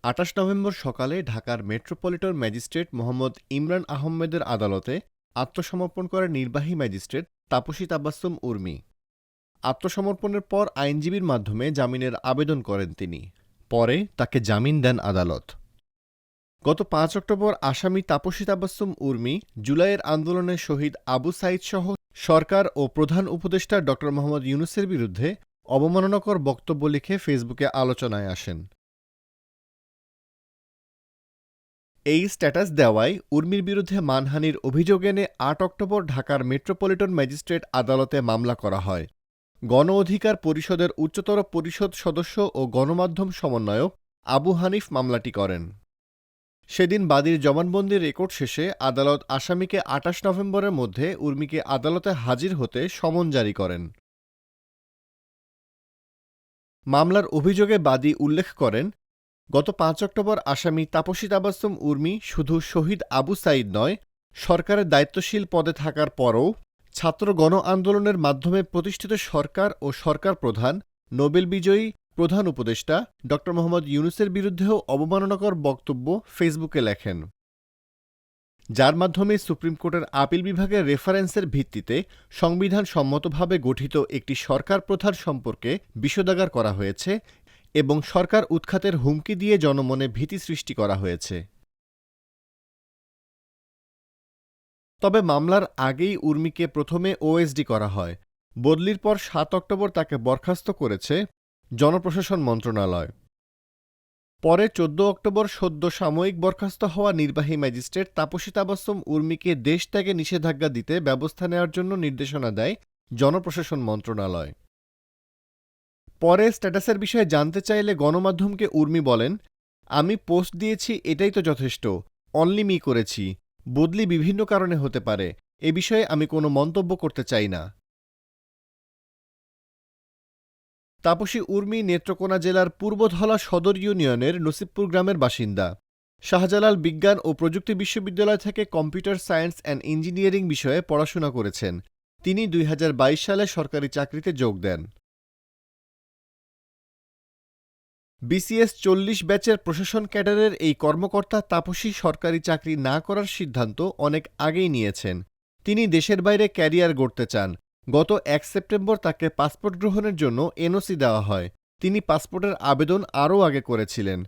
২৮ November সকালে ঢাকার metropolitan magistrate Mohammad Imran আহমেদের আদালতে আত্মসমর্পণ করে নির্বাহী ম্যাজিস্ট্রেট তাপসী তাবাসসুম উর্মি। আত্মসমর্পণের পর আইনজীবীর মাধ্যমে জামিনের আবেদন করেন তিনি। পরে তাকে জামিন দেন আদালত। গত ৫ অক্টোবর আসামি তাপসী তাবাসসুম উর্মি জুলাইয়ের আন্দোলনে শহীদ আবু সাঈদসহ সরকার ও প্রধান উপদেষ্টা ড. মোহাম্মদ ইউনূসের বিরুদ্ধে অবমাননাকর বক্তব্য লিখে ফেসবুকে আলোচনায় আসেন। এই স্ট্যাটাস দেওয়ায় উর্মির বিরুদ্ধে মানহানির অভিযোগ এনে ৮ অক্টোবর ঢাকার মেট্রোপলিটন ম্যাজিস্ট্রেট আদালতে মামলা করা হয়। গণ অধিকার পরিষদের উচ্চতর পরিষদ সদস্য ও গণমাধ্যম সমন্বয়ক আবু হানিফ মামলাটি করেন। সেদিন বাদীর জবানবন্দির রেকর্ড শেষে আদালত আসামিকে ২৮ নভেম্বরের মধ্যে উর্মিকে আদালতে হাজির হতে সমন জারি করেন। মামলার অভিযোগে বাদী উল্লেখ করেন, গত ৫ অক্টোবর আসামি তাপসী তাবাসসুম উর্মি শুধু শহীদ আবু সাঈদ নয়, সরকারের দায়িত্বশীল পদে থাকার পরও ছাত্র গণ আন্দোলনের মাধ্যমে প্রতিষ্ঠিত সরকার ও সরকার প্রধান, নোবেল বিজয়ী প্রধান উপদেষ্টা ড. মোহাম্মদ ইউনূসের বিরুদ্ধেও অবমাননাকর বক্তব্য ফেসবুকে লেখেন, যার মাধ্যমে সুপ্রিম কোর্টের আপিল বিভাগের রেফারেন্সের ভিত্তিতে সংবিধান সম্মতভাবে গঠিত একটি সরকার প্রধান সম্পর্কে বিষোদাগার করা হয়েছে এবং সরকার উৎখাতের হুমকি দিয়ে জনমনে ভীতি সৃষ্টি করা হয়েছে। তবে মামলার আগেই উর্মিকে প্রথমে ওএসডি করা হয়। বদলির পর ৭ অক্টোবর তাকে বরখাস্ত করেছে জনপ্রশাসন মন্ত্রণালয়। পরে ১৪ অক্টোবর সদ্য সাময়িক বরখাস্ত হওয়া নির্বাহী ম্যাজিস্ট্রেট তাপসী তাবাসসুম উর্মিকে দেশ ত্যাগে নিষেধাজ্ঞা দিতে ব্যবস্থা নেওয়ার জন্য নির্দেশনা দেয় জনপ্রশাসন মন্ত্রণালয়। পরে স্ট্যাটাসের বিষয়ে জানতে চাইলে গণমাধ্যমকে উর্মি বলেন, আমি পোস্ট দিয়েছি, এটাই তো যথেষ্ট, অনলি মি করেছি, বদলি বিভিন্ন কারণে হতে পারে, এ বিষয়ে আমি কোনো মন্তব্য করতে চাই না। তাপসী উর্মি নেত্রকোনা জেলার পূর্বধলা সদর ইউনিয়নের নসিবপুর গ্রামের বাসিন্দা। শাহজালাল বিজ্ঞান ও প্রযুক্তি বিশ্ববিদ্যালয় থেকে কম্পিউটার সায়েন্স অ্যান্ড ইঞ্জিনিয়ারিং বিষয়ে পড়াশোনা করেছেন। তিনি ২০২২ সালে সরকারি চাকরিতে যোগ দেন। বিসিএস ৪০ ব্যাচের প্রশাসন ক্যাডারের এই কর্মকর্তা তাপসী সরকারি চাকরি না করার সিদ্ধান্ত অনেক আগেই নিয়েছেন। তিনি দেশের বাইরে ক্যারিয়ার গড়তে চান। গত ১ সেপ্টেম্বর তাকে পাসপোর্ট গ্রহণের জন্য এনওসি দেওয়া হয়। তিনি পাসপোর্টের আবেদন আরও আগে করেছিলেন।